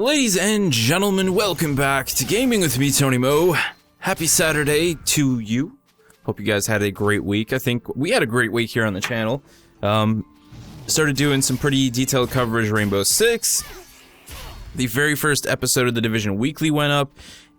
Ladies and gentlemen, welcome back to Gaming with me, Tony Mo. Happy Saturday to you. Hope you guys had a great week. I think we had a great week here on the channel. Started doing some pretty detailed coverage of Rainbow Six. The very first episode of The Division Weekly went up,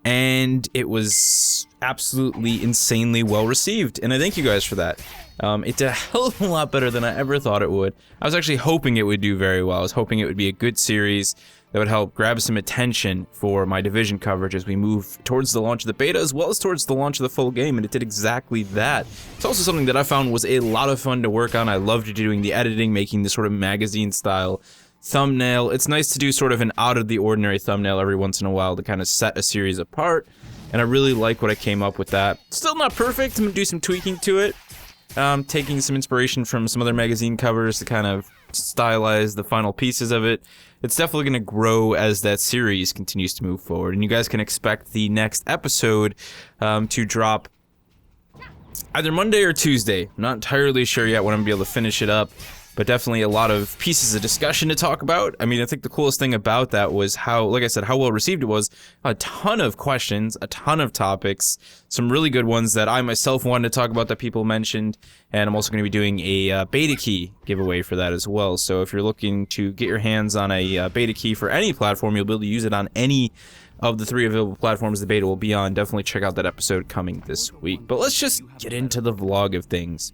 and it was absolutely insanely well received, and I thank you guys for that. It did a hell of a lot better than I ever thought it would. I was actually hoping it would do very well. I was hoping it would be a good series that would help grab some attention for my Division coverage as we move towards the launch of the beta as well as towards the launch of the full game, and it did exactly that. It's also something that I found was a lot of fun to work on. I loved doing the editing, making this sort of magazine style thumbnail. It's nice to do sort of an out of the ordinary thumbnail every once in a while to kind of set a series apart, and I really like what I came up with that. Still not perfect. I'm gonna do some tweaking to it. Taking some inspiration from some other magazine covers to kind of stylize the final pieces of it. It's definitely going to grow as that series continues to move forward, and you guys can expect the next episode to drop either Monday or Tuesday. I'm not entirely sure yet when I'm going to be able to finish it up, but definitely a lot of pieces of discussion to talk about. I mean, I think the coolest thing about that was how, like I said, how well received it was. A ton of questions, a ton of topics, some really good ones that I myself wanted to talk about that people mentioned, and I'm also going to be doing a beta key giveaway for that as well. So if you're looking to get your hands on a beta key for any platform, you'll be able to use it on any of the 3 available platforms the beta will be on. Definitely check out that episode coming this week. But let's just get into the vlog of things.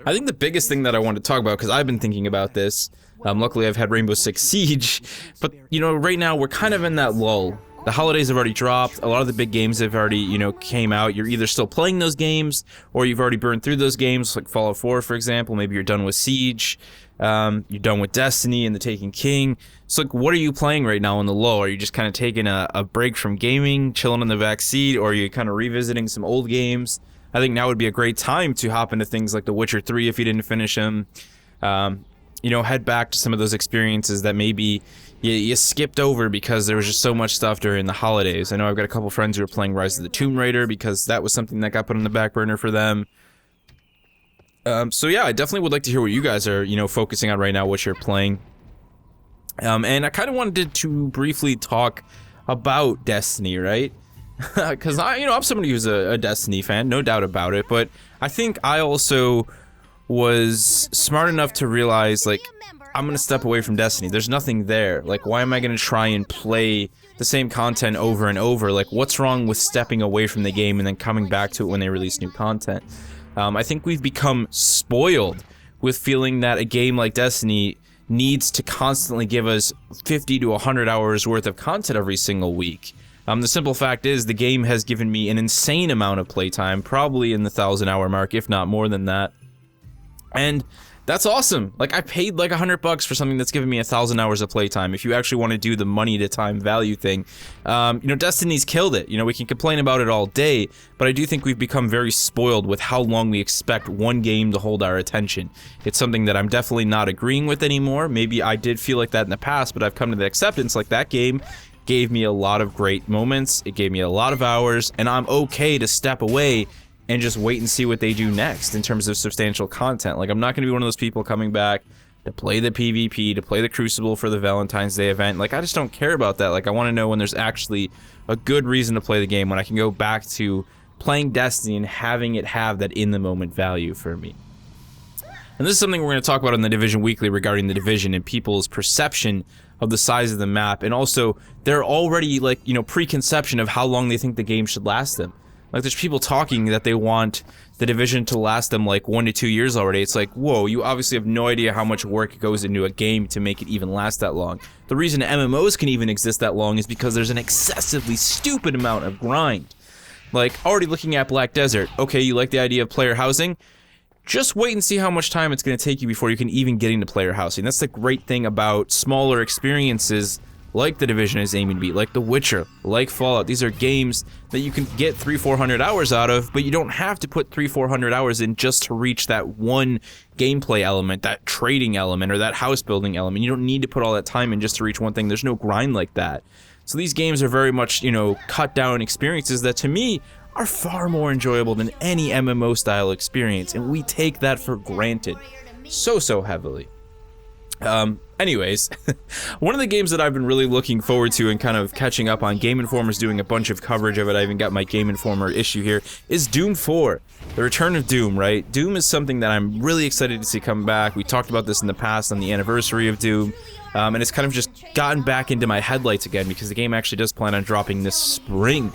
I think the biggest thing that I want to talk about, because I've been thinking about this, luckily I've had Rainbow Six Siege, but, you know, right now we're kind of in that lull. The holidays have already dropped, a lot of the big games have already, you know, came out. You're either still playing those games, or you've already burned through those games, like Fallout 4, for example. Maybe you're done with Siege, you're done with Destiny and the Taken King. So, like, what are you playing right now in the lull? Are you just kind of taking a break from gaming, chilling on the back seat, or are you kind of revisiting some old games? I think now would be a great time to hop into things like The Witcher 3 if you didn't finish them. You know, head back to some of those experiences that maybe you skipped over because there was just so much stuff during the holidays. I know I've got a couple friends who are playing Rise of the Tomb Raider because that was something that got put on the back burner for them. So yeah, I definitely would like to hear what you guys are, you know, focusing on right now, what you're playing. And I kind of wanted to briefly talk about Destiny, right? Because I'm somebody who's a Destiny fan, no doubt about it, but I think I also was smart enough to realize, like, I'm gonna step away from Destiny. There's nothing there. Like, why am I gonna try and play the same content over and over? Like, what's wrong with stepping away from the game and then coming back to it when they release new content? I think we've become spoiled with feeling that a game like Destiny needs to constantly give us 50 to 100 hours worth of content every single week. The simple fact is, the game has given me an insane amount of playtime, probably in the 1,000-hour mark, if not more than that. And that's awesome. Like, I paid like $100 for something that's given me 1,000 hours of playtime. If you actually want to do the money to time value thing, you know, Destiny's killed it. You know, we can complain about it all day, but I do think we've become very spoiled with how long we expect one game to hold our attention. It's something that I'm definitely not agreeing with anymore. Maybe I did feel like that in the past, but I've come to the acceptance, like, that game gave me a lot of great moments, it gave me a lot of hours, and I'm okay to step away and just wait and see what they do next in terms of substantial content. Like, I'm not going to be one of those people coming back to play the PvP, to play the Crucible for the Valentine's Day event. Like, I just don't care about that. Like, I want to know when there's actually a good reason to play the game, when I can go back to playing Destiny and having it have that in-the-moment value for me. And this is something we're going to talk about on the Division Weekly regarding the Division and people's perception of the size of the map, and also their already, like, you know, preconception of how long they think the game should last them. Like, there's people talking that they want the Division to last them like 1 to 2 years already. It's like, whoa, you obviously have no idea how much work goes into a game to make it even last that long. The reason MMOs can even exist that long is because there's an excessively stupid amount of grind. Like, already looking at Black Desert, okay, you like the idea of player housing? Just wait and see how much time it's going to take you before you can even get into player housing. That's the great thing about smaller experiences like The Division is aiming to be, like The Witcher, like Fallout. These are games that you can get 300-400 hours out of, but you don't have to put 300-400 hours in just to reach that one gameplay element, that trading element, or that house building element. You don't need to put all that time in just to reach one thing. There's no grind like that. So these games are very much, you know, cut down experiences that, to me, are far more enjoyable than any MMO style experience, and we take that for granted so heavily. Anyways, one of the games that I've been really looking forward to and kind of catching up on, Game Informer's doing a bunch of coverage of it, I even got my Game Informer issue here, is Doom 4. The return of Doom, right? Doom is something that I'm really excited to see come back. We talked about this in the past on the anniversary of Doom, and it's kind of just gotten back into my headlights again because the game actually does plan on dropping this spring.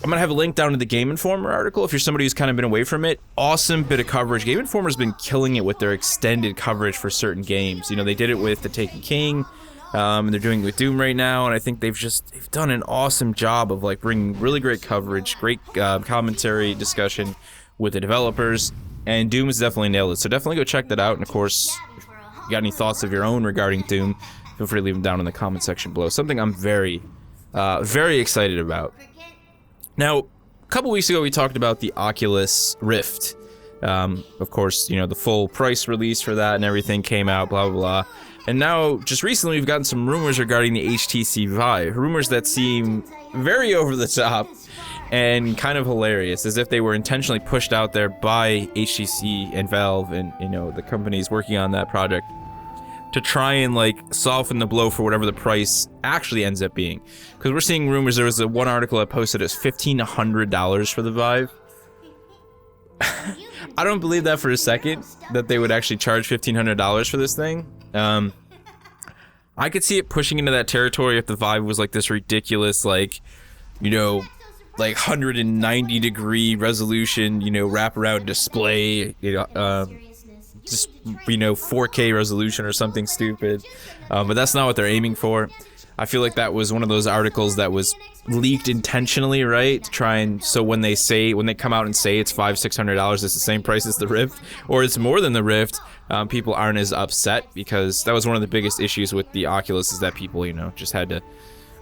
I'm going to have a link down to the Game Informer article if you're somebody who's kind of been away from it. Awesome bit of coverage. Game Informer's been killing it with their extended coverage for certain games. You know, they did it with The Taken King, and they're doing it with Doom right now, and I think they've done an awesome job of like bringing really great coverage, great commentary, discussion with the developers, and Doom has definitely nailed it. So definitely go check that out, and of course, if you got any thoughts of your own regarding Doom, feel free to leave them down in the comment section below. Something I'm very excited about. Now, a couple weeks ago we talked about the Oculus Rift. Of course, you know, the full price release for that and everything came out, blah, blah, blah. And now, just recently, we've gotten some rumors regarding the HTC Vive. Rumors that seem very over the top and kind of hilarious, as if they were intentionally pushed out there by HTC and Valve and, you know, the companies working on that project to try and like soften the blow for whatever the price actually ends up being. Because we're seeing rumors, there was one article that posted as $1,500 for the Vive. I don't believe that for a second, that they would actually charge $1,500 for this thing. I could see it pushing into that territory if the Vive was like this ridiculous, like, you know, like 190 degree resolution, you know, wraparound display, you know, just, you know, 4K resolution or something stupid, but that's not what they're aiming for. I feel like that was one of those articles that was leaked intentionally, right? To try and, so when they come out and say it's $500-600, it's the same price as the Rift, or it's more than the Rift, people aren't as upset, because that was one of the biggest issues with the Oculus, is that people, you know, just had to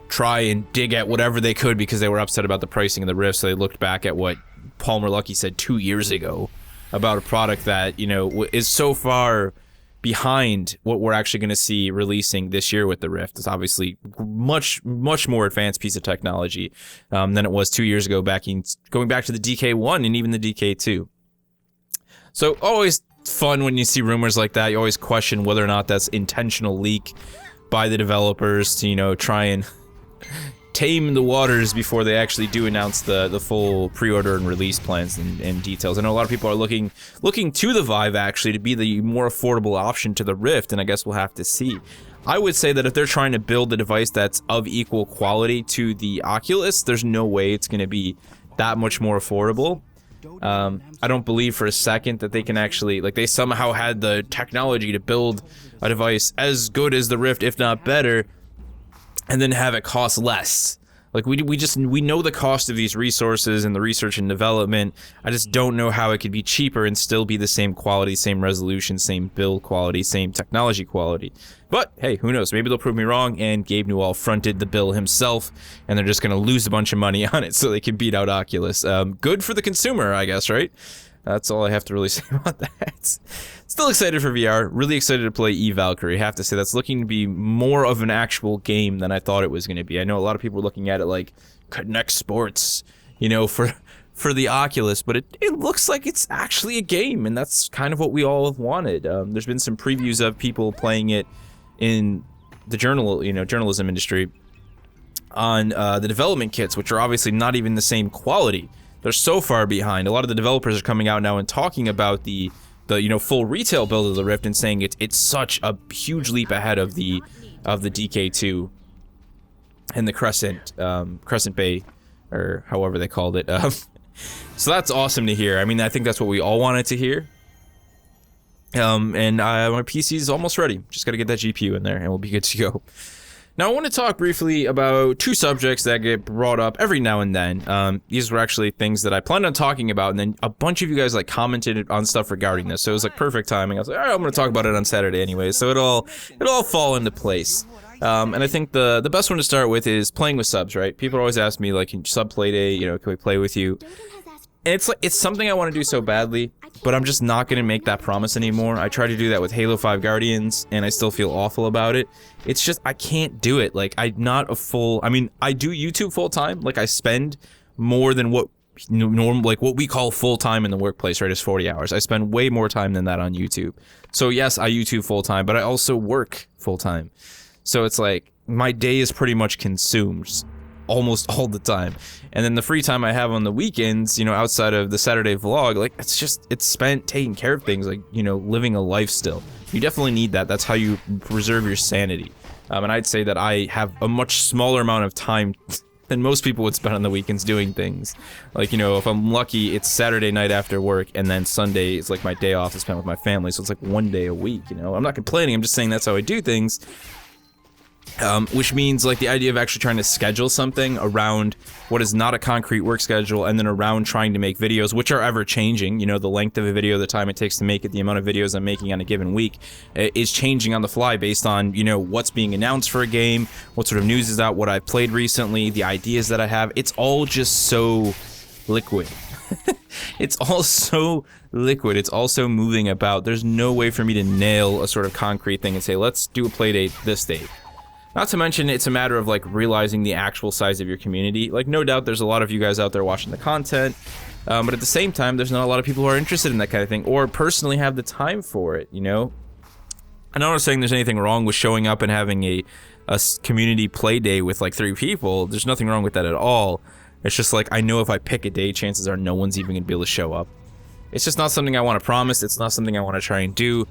try and dig at whatever they could because they were upset about the pricing of the Rift, so they looked back at what Palmer Luckey said 2 years ago about a product that, you know, is so far behind what we're actually going to see releasing this year with the Rift. It's obviously much more advanced piece of technology than it was 2 years ago, going back to the DK1 and even the DK2. So always fun when you see rumors like that. You always question whether or not that's intentional leak by the developers to, you know, try and tame the waters before they actually do announce the full pre-order and release plans and details. I know a lot of people are looking to the Vive actually to be the more affordable option to the Rift, and I guess we'll have to see. I would say that if they're trying to build a device that's of equal quality to the Oculus, there's no way it's going to be that much more affordable. I don't believe for a second that they can actually, like, they somehow had the technology to build a device as good as the Rift, if not better, and then have it cost less. Like, we know the cost of these resources and the research and development. I just don't know how it could be cheaper and still be the same quality, same resolution, same build quality, same technology quality. But hey, who knows? Maybe they'll prove me wrong and Gabe Newell fronted the bill himself and they're just gonna lose a bunch of money on it so they can beat out Oculus. Good for the consumer, I guess, right? That's all I have to really say about that. Still excited for VR. Really excited to play E-Valkyrie. I have to say that's looking to be more of an actual game than I thought it was going to be. I know a lot of people are looking at it like Connect Sports, you know, for the Oculus, but it looks like it's actually a game, and that's kind of what we all have wanted. There's been some previews of people playing it in the journalism industry on the development kits, which are obviously not even the same quality. They're so far behind. A lot of the developers are coming out now and talking about the full retail build of the Rift and saying it's such a huge leap ahead of the DK2 and the Crescent Bay, or however they called it. So that's awesome to hear. I mean, I think that's what we all wanted to hear. And my PC is almost ready. Just got to get that GPU in there and we'll be good to go. Now, I want to talk briefly about two subjects that get brought up every now and then. These were actually things that I planned on talking about, and then a bunch of you guys like commented on stuff regarding this, so it was like perfect timing. I was like, all right, I'm going to talk about it on Saturday anyway, so it'll all fall into place. And I think the best one to start with is playing with subs, right? People always ask me, like, can sub play day, you know, can we play with you? And it's something I want to do so badly, but I'm just not going to make that promise anymore. I tried to do that with Halo 5 Guardians, and I still feel awful about it. It's just, I can't do it. Like, I do YouTube full time. Like, I spend more than what normal, like what we call full-time in the workplace, right, is 40 hours. I spend way more time than that on YouTube. So yes, I YouTube full-time, but I also work full-time. So it's like my day is pretty much consumed almost all the time. And then the free time I have on the weekends, you know, outside of the Saturday vlog, like it's spent taking care of things, like, you know, living a life still. You definitely need that. That's how you preserve your sanity. And I'd say that I have a much smaller amount of time than most people would spend on the weekends doing things. Like, you know, if I'm lucky, it's Saturday night after work, and then Sunday is like my day off to spend with my family, so it's like one day a week, you know? I'm not complaining, I'm just saying that's how I do things. Which means, like, the idea of actually trying to schedule something around what is not a concrete work schedule, and then around trying to make videos, which are ever changing, you know, the length of a video, the time it takes to make it, the amount of videos I'm making on a given week, is changing on the fly based on, you know, what's being announced for a game, what sort of news is out, what I've played recently, the ideas that I have. It's all just so liquid. It's all so liquid. It's also moving about. There's no way for me to nail a sort of concrete thing and say, let's do a play date this date. Not to mention, it's a matter of, like, realizing the actual size of your community. Like, no doubt there's a lot of you guys out there watching the content, but at the same time, there's not a lot of people who are interested in that kind of thing, or personally have the time for it, you know? I'm not saying there's anything wrong with showing up and having a community play day with, like, 3 people. There's nothing wrong with that at all. It's just, like, I know if I pick a day, chances are no one's even gonna be able to show up. It's just not something I want to promise. It's not something I want to try and do.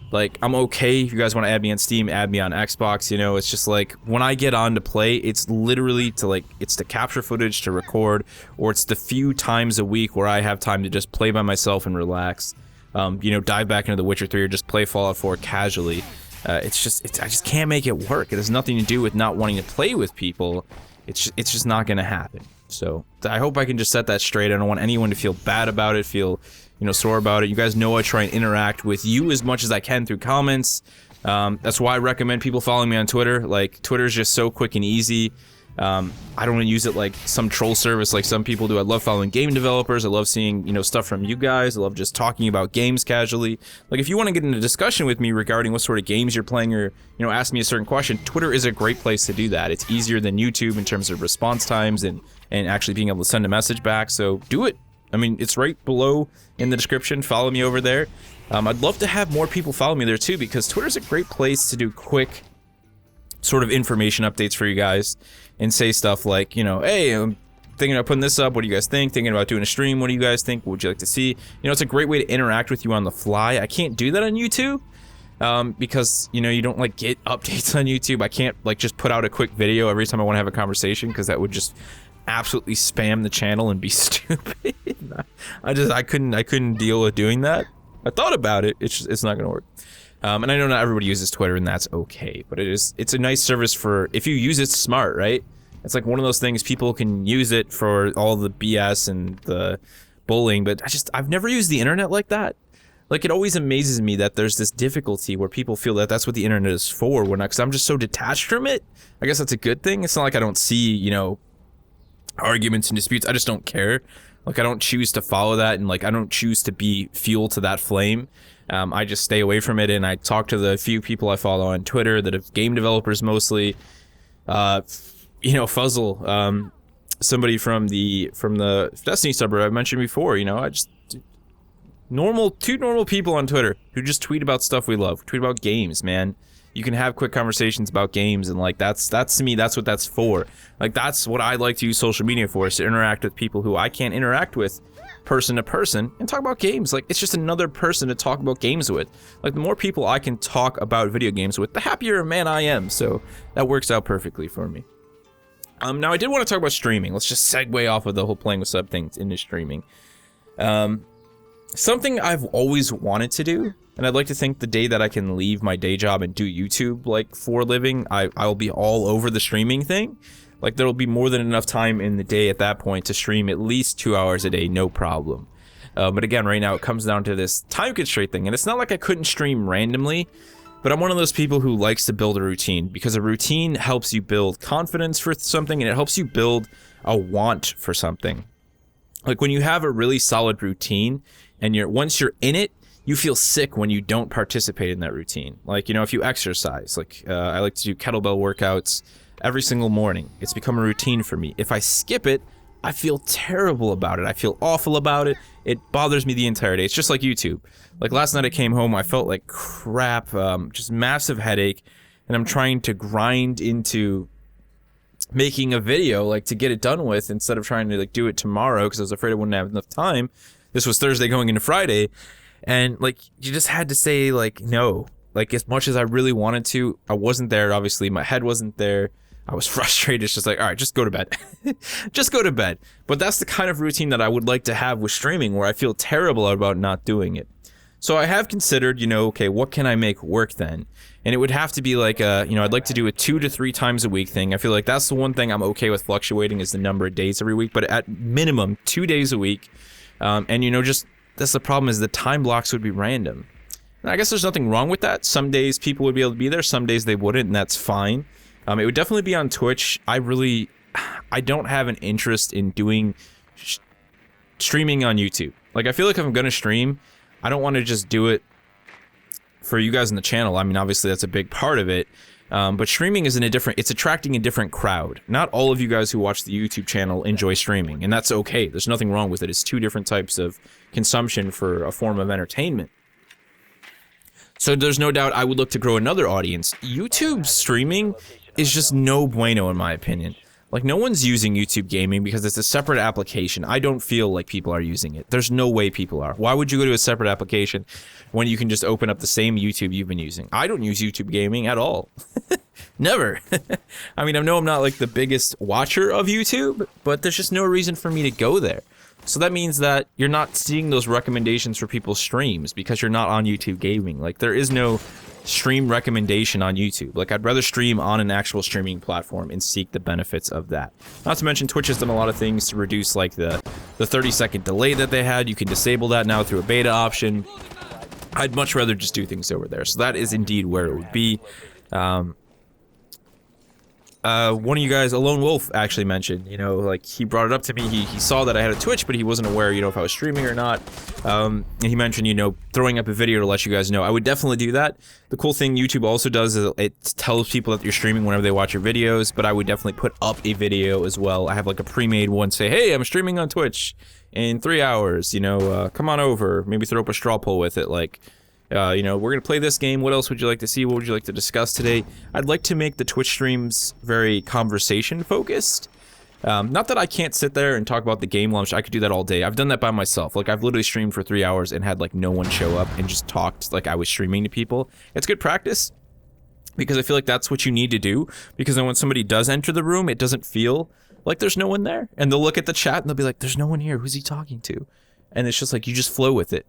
Like, I'm okay if you guys want to add me on Steam, add me on Xbox, you know. It's just like, when I get on to play, it's literally to, like, it's to capture footage, to record, or it's the few times a week where I have time to just play by myself and relax. You know, dive back into The Witcher 3 or just play Fallout 4 casually. I just can't make it work. It has nothing to do with not wanting to play with people. It's just not gonna happen. So I hope I can just set that straight. I don't want anyone to feel bad about it, feel, you know, sore about it. You guys know I try and interact with you as much as I can through comments. That's why I recommend people following me on Twitter. Like, Twitter's just so quick and easy. I don't want to use it like some troll service like some people do. I love following game developers. I love seeing, you know, stuff from you guys. I love just talking about games casually. Like, if you want to get into a discussion with me regarding what sort of games you're playing, or, you know, ask me a certain question, Twitter is a great place to do that. It's easier than YouTube in terms of response times and actually being able to send a message back. So do it. I mean, it's right below in the description. Follow me over there. I'd love to have more people follow me there too, because Twitter's a great place to do quick sort of information updates for you guys and say stuff like, you know, hey, I'm thinking about putting this up. What do you guys think? Thinking about doing a stream. What do you guys think? What would you like to see? You know, it's a great way to interact with you on the fly. I can't do that on YouTube because, you know, you don't, like, get updates on YouTube. I can't, like, just put out a quick video every time I want to have a conversation, because that would just absolutely spam the channel and be stupid. I couldn't deal with doing that. I thought about it. It's not gonna work. And I know not everybody uses Twitter, and that's okay, but it's a nice service for if you use it smart, right? It's like one of those things, people can use it for all the BS and the bullying, but I've never used the internet like that. Like, it always amazes me that there's this difficulty where people feel that that's what the internet is for, because I'm just so detached from it. I guess that's a good thing. It's not like I don't see, you know, arguments and disputes. I just don't care. Like, I don't choose to follow that, and, like, I don't choose to be fuel to that flame. I just stay away from it, and I talk to the few people I follow on Twitter that have game developers mostly. You know, Fuzzle, somebody from the Destiny suburb I mentioned before. You know, two normal people on Twitter who just tweet about stuff we love, tweet about games, man. You can have quick conversations about games, and, like, that's to me, that's what that's for. Like, that's what I like to use social media for, is to interact with people who I can't interact with person to person and talk about games. Like, it's just another person to talk about games with. Like, the more people I can talk about video games with, the happier man I am. So that works out perfectly for me. Now, I did want to talk about streaming. Let's just segue off of the whole playing with sub thing into streaming. Something I've always wanted to do, and I'd like to think the day that I can leave my day job and do YouTube, like, for a living, I'll be all over the streaming thing. Like, there'll be more than enough time in the day at that point to stream at least 2 hours a day, no problem. But again, right now, it comes down to this time constraint thing, and it's not like I couldn't stream randomly, but I'm one of those people who likes to build a routine, because a routine helps you build confidence for something, and it helps you build a want for something. Like, when you have a really solid routine, and once you're in it, you feel sick when you don't participate in that routine. Like, you know, if you exercise, like, I like to do kettlebell workouts every single morning. It's become a routine for me. If I skip it, I feel terrible about it. I feel awful about it. It bothers me the entire day. It's just like YouTube. Like last night I came home, I felt like crap, just massive headache, and I'm trying to grind into making a video, like, to get it done with, instead of trying to, like, do it tomorrow, because I was afraid I wouldn't have enough time. This was Thursday going into Friday, and, like, you just had to say, like, no. Like, as much as I really wanted to, I wasn't there, obviously. My head wasn't there. I was frustrated. It's just like, all right, just go to bed. Just go to bed. But that's the kind of routine that I would like to have with streaming, where I feel terrible about not doing it. So I have considered, you know, okay, what can I make work then? And it would have to be like a, you know, I'd like to do a 2 to 3 times a week thing. I feel like that's the one thing I'm okay with fluctuating, is the number of days every week, but at minimum 2 days a week. And, you know, just, that's the problem, is the time blocks would be random. And I guess there's nothing wrong with that. Some days people would be able to be there, some days they wouldn't, and that's fine. It would definitely be on Twitch. I don't have an interest in doing streaming on YouTube. Like, I feel like if I'm gonna stream, I don't want to just do it for you guys on the channel. I mean, obviously that's a big part of it. But streaming is it's attracting a different crowd. Not all of you guys who watch the YouTube channel enjoy streaming, and that's okay. There's nothing wrong with it. It's 2 different types of consumption for a form of entertainment. So there's no doubt I would look to grow another audience. YouTube streaming is just no bueno in my opinion. Like, no one's using YouTube Gaming because it's a separate application. I don't feel like people are using it. There's no way people are. Why would you go to a separate application when you can just open up the same YouTube you've been using? I don't use YouTube Gaming at all. Never. I mean, I know I'm not like the biggest watcher of YouTube, but there's just no reason for me to go there. So that means that you're not seeing those recommendations for people's streams because you're not on YouTube Gaming. Like, there is no stream recommendation on YouTube. Like, I'd rather stream on an actual streaming platform and seek the benefits of that. Not to mention, Twitch has done a lot of things to reduce, like, the 30-second delay that they had. You can disable that now through a beta option. I'd much rather just do things over there. So that is indeed where it would be. One of you guys, a Lone Wolf, actually mentioned, you know, like, he brought it up to me. He saw that I had a Twitch, but he wasn't aware, you know, if I was streaming or not. And he mentioned, you know, throwing up a video to let you guys know. I would definitely do that. The cool thing YouTube also does is it tells people that you're streaming whenever they watch your videos, but I would definitely put up a video as well. I have like a pre-made one, say, hey, I'm streaming on Twitch in 3 hours, you know, come on over. Maybe throw up a straw poll with it, like, you know, we're going to play this game. What else would you like to see? What would you like to discuss today? I'd like to make the Twitch streams very conversation focused. Not that I can't sit there and talk about the game launch. I could do that all day. I've done that by myself. Like, I've literally streamed for 3 hours and had like no one show up and just talked like I was streaming to people. It's good practice because I feel like that's what you need to do, because then when somebody does enter the room, it doesn't feel like there's no one there. And they'll look at the chat and they'll be like, there's no one here. Who's he talking to? And it's just like, you just flow with it.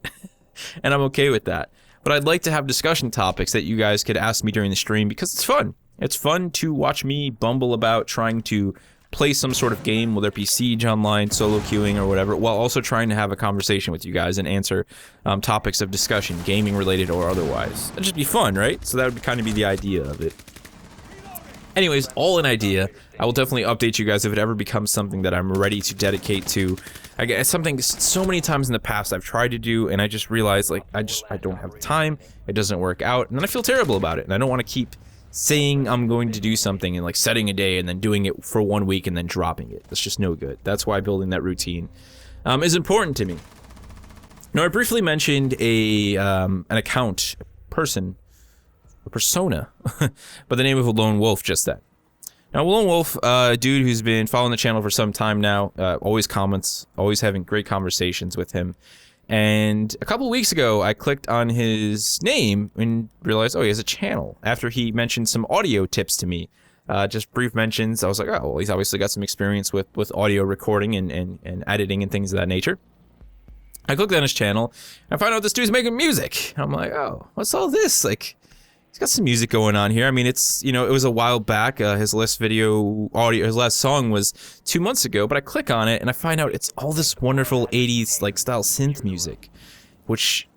And I'm okay with that. But I'd like to have discussion topics that you guys could ask me during the stream, because it's fun. It's fun to watch me bumble about trying to play some sort of game, whether it be Siege Online, solo queuing, or whatever, while also trying to have a conversation with you guys and answer topics of discussion, gaming related or otherwise. It'd just be fun, right? So that would kind of be the idea of it. Anyways, all an idea. I will definitely update you guys if it ever becomes something that I'm ready to dedicate to. It's something so many times in the past I've tried to do, and I just realized, like, I don't have the time, it doesn't work out, and then I feel terrible about it, and I don't want to keep saying I'm going to do something and, like, setting a day and then doing it for 1 week and then dropping it. That's just no good. That's why building that routine is important to me. Now, I briefly mentioned an account, a persona, by the name of a Lone Wolf just then. Now, Lone Wolf, a dude who's been following the channel for some time now, always comments, always having great conversations with him. And a couple of weeks ago, I clicked on his name and realized, oh, he has a channel. After he mentioned some audio tips to me, just brief mentions, I was like, oh, well, he's obviously got some experience with audio recording and editing and things of that nature. I clicked on his channel, and I found out this dude's making music. I'm like, oh, what's all this? Like, he's got some music going on here. I mean, it's, you know, it was a while back. His last his last song was 2 months ago, but I click on it and I find out it's all this wonderful 80s like style synth music, which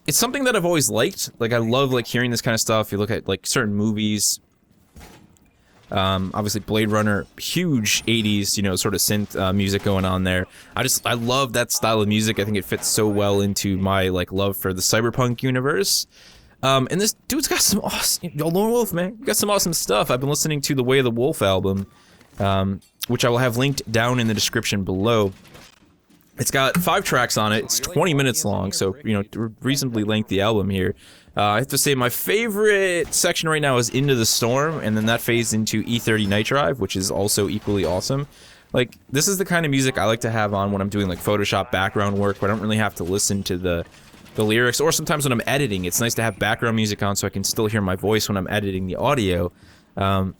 it's something that I've always liked. Like, I love like hearing this kind of stuff. You look at like certain movies, obviously Blade Runner, huge 80s, you know, sort of synth music going on there. I love that style of music. I think it fits so well into my like love for the cyberpunk universe. And this dude's got some awesome, Lone Wolf, man, you got some awesome stuff. I've been listening to the Way of the Wolf album, which I will have linked down in the description below. It's got 5 tracks on it. It's 20 minutes long, so, you know, reasonably lengthy album here. I have to say my favorite section right now is Into the Storm, and then that fades into E30 Night Drive, which is also equally awesome. Like, this is the kind of music I like to have on when I'm doing, like, Photoshop background work, where I don't really have to listen to the lyrics, or sometimes when I'm editing. It's nice to have background music on so I can still hear my voice when I'm editing the audio. And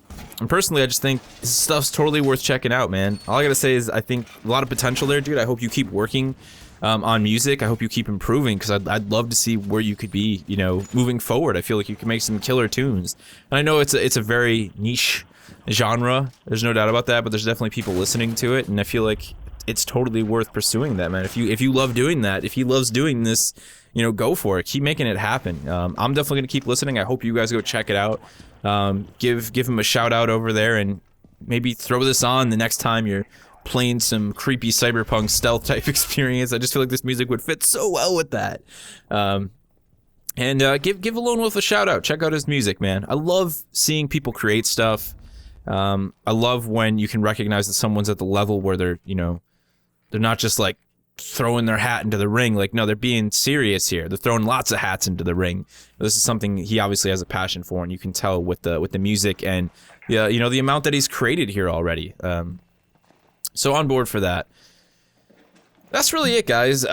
personally, I just think this stuff's totally worth checking out, man. All I gotta say is I think a lot of potential there, dude. I hope you keep working on music. I hope you keep improving, because I'd love to see where you could be, you know, moving forward. I feel like you can make some killer tunes. And I know it's a very niche genre, there's no doubt about that, but there's definitely people listening to it, and I feel like it's totally worth pursuing that, man. If you love doing that, if he loves doing this, you know, go for it. Keep making it happen. I'm definitely gonna keep listening. I hope you guys go check it out. Give him a shout out over there, and maybe throw this on the next time you're playing some creepy cyberpunk stealth type experience. I just feel like this music would fit so well with that. Give Lone Wolf a shout out. Check out his music, man. I love seeing people create stuff. I love when you can recognize that someone's at the level where they're, you know, they're not just like throwing their hat into the ring. Like, no, they're being serious here. They're throwing lots of hats into the ring. This is something he obviously has a passion for, and you can tell with the music and, yeah, you know, the amount that he's created here already. So on board for that. That's really it, guys.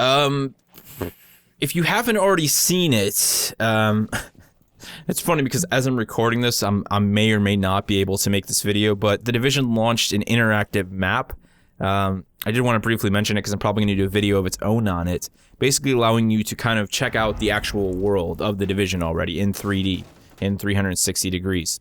If you haven't already seen it, it's funny because as I'm recording this, I may or may not be able to make this video, but The Division launched an interactive map. I did want to briefly mention it because I'm probably going to do a video of its own on it, basically allowing you to kind of check out the actual world of The Division already in 3D, in 360 degrees.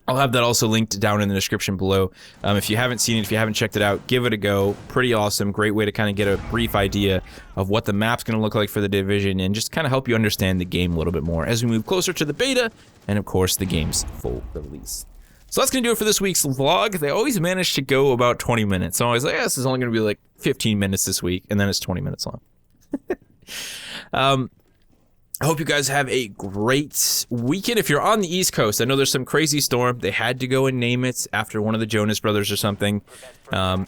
I'll have that also linked down in the description below. If you haven't seen it, if you haven't checked it out, give it a go. Pretty awesome. Great way to kind of get a brief idea of what the map's going to look like for The Division, and just kind of help you understand the game a little bit more as we move closer to the beta and, of course, the game's full release. So that's going to do it for this week's vlog. They always manage to go about 20 minutes. So I was like, yeah, this is only going to be like 15 minutes this week, and then it's 20 minutes long. I hope you guys have a great weekend. If you're on the East Coast, I know there's some crazy storm. They had to go and name it after one of the Jonas Brothers or something.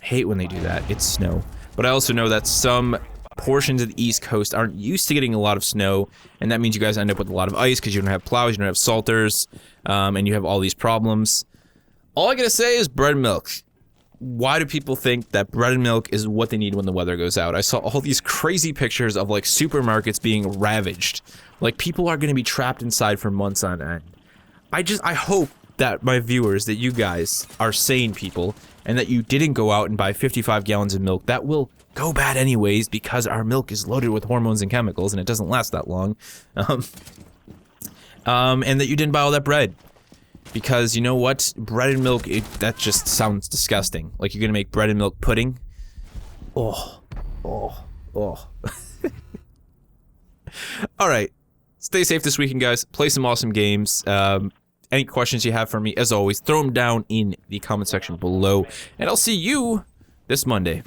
Hate when they do that. It's snow. But I also know that some portions of the East Coast aren't used to getting a lot of snow, and that means you guys end up with a lot of ice because you don't have plows, you don't have salters, and you have all these problems. All I gotta say is bread and milk. Why do people think that bread and milk is what they need when the weather goes out? I saw all these crazy pictures of like supermarkets being ravaged. Like, people are gonna be trapped inside for months on end. I hope that my viewers, that you guys are sane people, and that you didn't go out and buy 55 gallons of milk. That will go bad anyways, because our milk is loaded with hormones and chemicals, and it doesn't last that long. And that you didn't buy all that bread. Because, you know what? Bread and milk, that just sounds disgusting. Like, you're gonna make bread and milk pudding? Oh. Alright. Stay safe this weekend, guys. Play some awesome games. Any questions you have for me, as always, throw them down in the comment section below. And I'll see you this Monday.